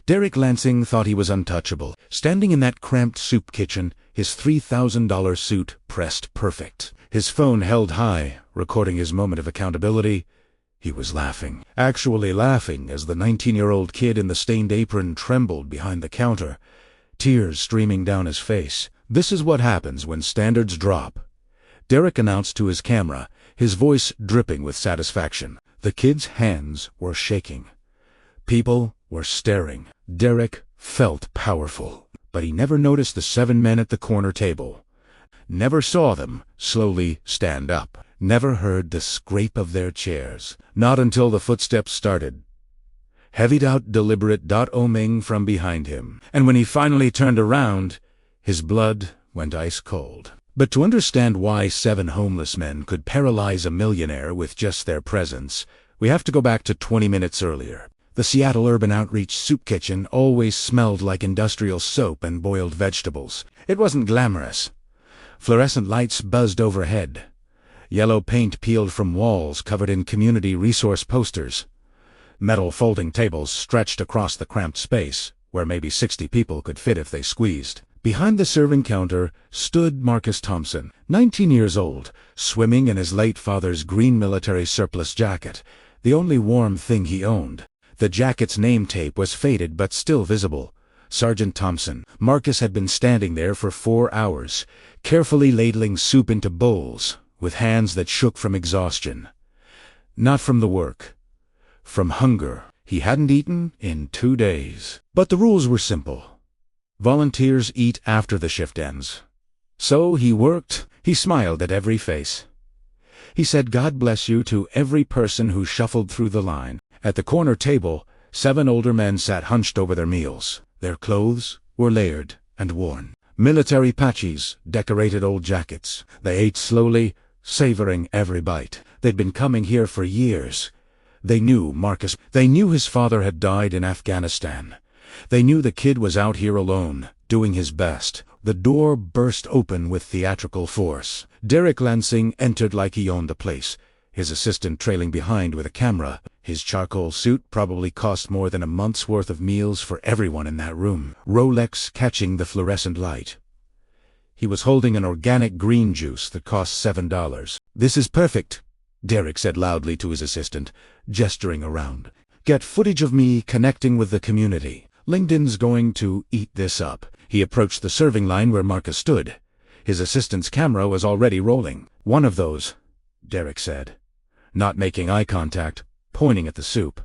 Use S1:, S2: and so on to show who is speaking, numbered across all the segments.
S1: Derek Lansing thought he was untouchable. Standing in that cramped soup kitchen, his $3,000 suit pressed perfect. His phone held high, recording his moment of accountability. He was laughing. Actually laughing as the 19-year-old kid in the stained apron trembled behind the counter, tears streaming down his face. "This is what happens when standards drop," Derek announced to his camera, his voice dripping with satisfaction. The kid's hands were shaking. People were staring. Derek felt powerful, but he never noticed the 7 men at the corner table. Never saw them slowly stand up. Never heard the scrape of their chairs. Not until the footsteps started. Heavy doubt, deliberate oming from behind him. And when he finally turned around, his blood went ice cold. But to understand why 7 homeless men could paralyze a millionaire with just their presence, we have to go back to 20 minutes earlier. The Seattle Urban Outreach soup kitchen always smelled like industrial soap and boiled vegetables. It wasn't glamorous. Fluorescent lights buzzed overhead. Yellow paint peeled from walls covered in community resource posters. Metal folding tables stretched across the cramped space, where maybe 60 people could fit if they squeezed. Behind the serving counter stood Marcus Thompson, 19 years old, swimming in his late father's green military surplus jacket, the only warm thing he owned. The jacket's name tape was faded but still visible. Sergeant Thompson. Marcus had been standing there for 4 hours, carefully ladling soup into bowls, with hands that shook from exhaustion. Not from the work. From hunger. He hadn't eaten in 2 days. But the rules were simple. Volunteers eat after the shift ends. So he worked. He smiled at every face. He said God bless you to every person who shuffled through the line. At the corner table, 7 older men sat hunched over their meals. Their clothes were layered and worn. Military patches decorated old jackets. They ate slowly, savoring every bite. They'd been coming here for years. They knew Marcus. They knew his father had died in Afghanistan. They knew the kid was out here alone, doing his best. The door burst open with theatrical force. Derek Lansing entered like he owned the place, his assistant trailing behind with a camera. His charcoal suit probably cost more than a month's worth of meals for everyone in that room. Rolex catching the fluorescent light. He was holding an organic green juice that cost $7. "This is perfect," Derek said loudly to his assistant, gesturing around. "Get footage of me connecting with the community. LinkedIn's going to eat this up." He approached the serving line where Marcus stood. His assistant's camera was already rolling. "One of those," Derek said, not making eye contact, pointing at the soup.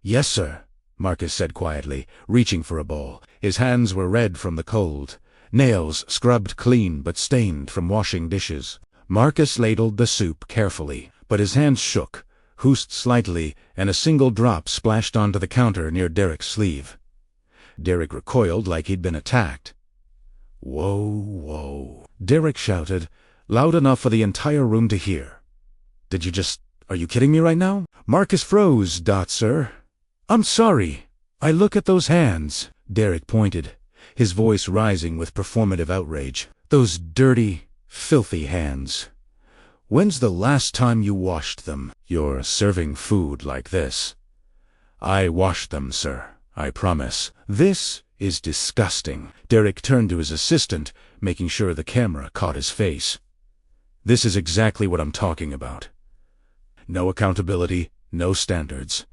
S1: "Yes, sir," Marcus said quietly, reaching for a bowl. His hands were red from the cold, nails scrubbed clean but stained from washing dishes. Marcus ladled the soup carefully, but his hands shook, hoosed slightly, and a single drop splashed onto the counter near Derek's sleeve. Derek recoiled like he'd been attacked. "Whoa, whoa," Derek shouted, loud enough for the entire room to hear. Are you kidding me right now?" Marcus froze. "Sir. I'm sorry. I look at those hands." Derek pointed, his voice rising with performative outrage. "Those dirty, filthy hands. When's the last time you washed them? You're serving food like this." "I washed them, sir. I promise." "This is disgusting." Derek turned to his assistant, making sure the camera caught his face. "This is exactly what I'm talking about. No accountability, no standards.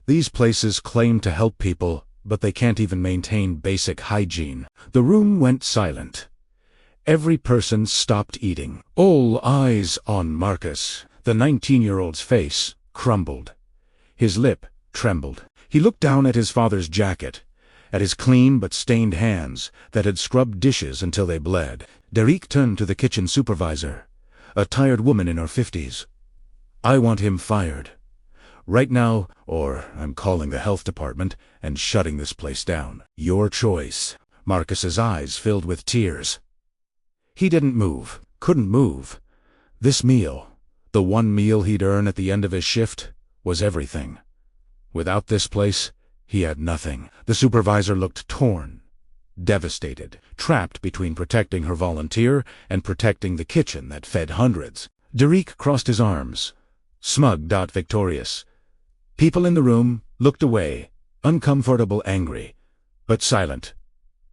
S1: These places claim to help people, but they can't even maintain basic hygiene." The room went silent. Every person stopped eating. All eyes on Marcus. The 19-year-old's face crumbled. His lip trembled. He looked down at his father's jacket, at his clean but stained hands that had scrubbed dishes until they bled. Derek turned to the kitchen supervisor, a tired woman in her 50s. "I want him fired. Right now, or I'm calling the health department and shutting this place down. Your choice." Marcus's eyes filled with tears. He didn't move, couldn't move. This meal, the one meal he'd earn at the end of his shift, was everything. Without this place, he had nothing. The supervisor looked torn, devastated, trapped between protecting her volunteer and protecting the kitchen that fed hundreds. Derek crossed his arms, smug, victorious. People in the room looked away, uncomfortable, angry, but silent.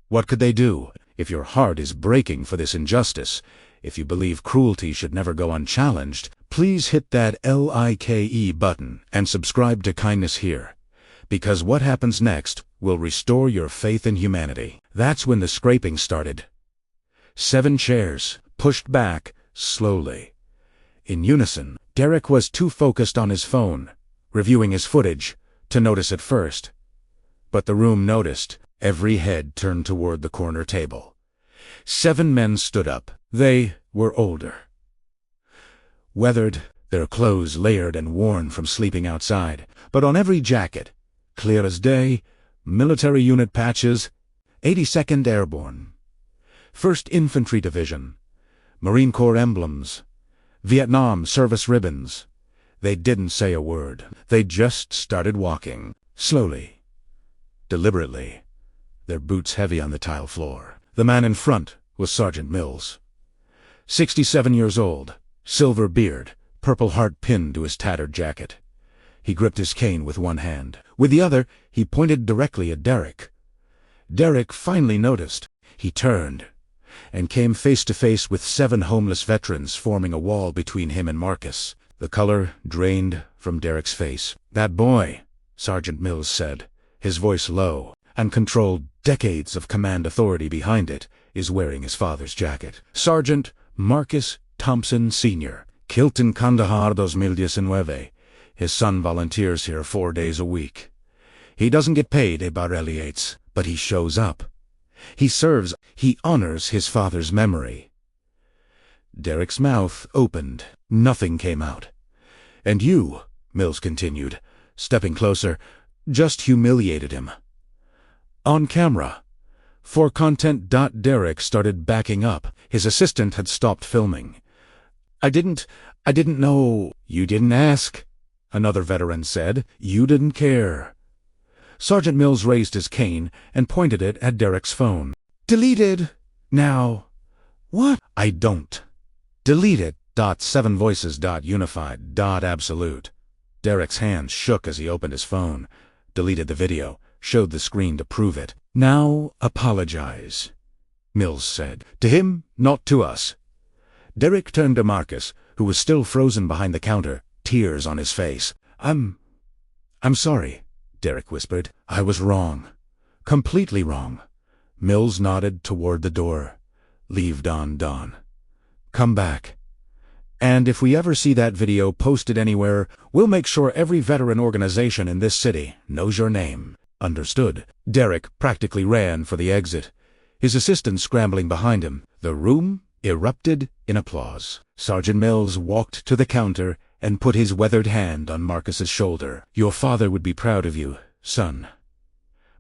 S1: What could they do? If your heart is breaking for this injustice, if you believe cruelty should never go unchallenged, please hit that like button and subscribe to Kindness Here. Because what happens next will restore your faith in humanity. That's when the scraping started. 7 chairs, pushed back, slowly. In unison, Derek was too focused on his phone, reviewing his footage, to notice at first. But the room noticed. Every head turned toward the corner table. 7 men stood up. They were older. Weathered, their clothes layered and worn from sleeping outside. But on every jacket, clear as day, military unit patches, 82nd Airborne, 1st Infantry Division, Marine Corps emblems, Vietnam service ribbons. They didn't say a word. They just started walking, slowly, deliberately, their boots heavy on the tile floor. The man in front was Sergeant Mills. 67 years old, silver beard, Purple Heart pinned to his tattered jacket. He gripped his cane with one hand. With the other, he pointed directly at Derek. Derek finally noticed. He turned and came face to face with 7 homeless veterans forming a wall between him and Marcus. The color drained from Derek's face. "That boy," Sergeant Mills said, his voice low and controlled, decades of command authority behind it, "is wearing his father's jacket. Sergeant Marcus Thompson Sr., killed in Kandahar 2019. His son volunteers here 4 days a week. He doesn't get paid a barreliates, but he shows up. He serves, he honors his father's memory." Derek's mouth opened. Nothing came out. "And you," Mills continued, stepping closer, "just humiliated him. On camera. For content." Derek started backing up. His assistant had stopped filming. I didn't know." "You didn't ask," another veteran said. "You didn't care." Sergeant Mills raised his cane and pointed it at Derek's phone. "Deleted. Now." "What?" "I don't. Delete it. 7 voices. Unified. Absolute." Derek's hands shook as he opened his phone, deleted the video, showed the screen to prove it. "Now apologize," Mills said. "To him, not to us." Derek turned to Marcus, who was still frozen behind the counter, tears on his face. I'm sorry," Derek whispered. "I was wrong. Completely wrong." Mills nodded toward the door. "Leave Don. Come back. And if we ever see that video posted anywhere, we'll make sure every veteran organization in this city knows your name." "Understood." Derek practically ran for the exit, his assistant scrambling behind him. The room erupted in applause. Sergeant Mills walked to the counter and put his weathered hand on Marcus's shoulder. "Your father would be proud of you, son."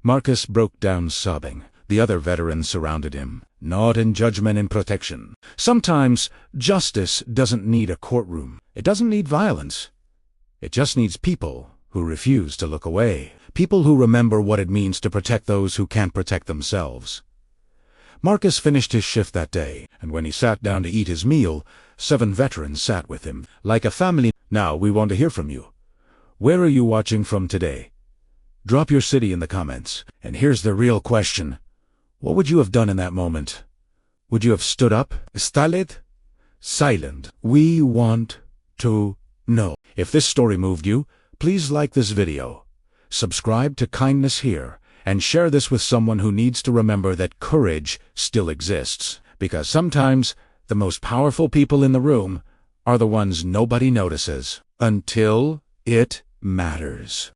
S1: Marcus broke down sobbing. The other veterans surrounded him, not in judgment and protection. Sometimes justice doesn't need a courtroom. It doesn't need violence. It just needs people who refuse to look away. People who remember what it means to protect those who can't protect themselves. Marcus finished his shift that day, and when he sat down to eat his meal, 7 veterans sat with him, like a family. "Now we want to hear from you. Where are you watching from today? Drop your city in the comments. And here's the real question. What would you have done in that moment? Would you have stood up? Stalled? Silent? We want to know." If this story moved you, please like this video, subscribe to Kindness Here, and share this with someone who needs to remember that courage still exists. Because sometimes the most powerful people in the room are the ones nobody notices until it matters.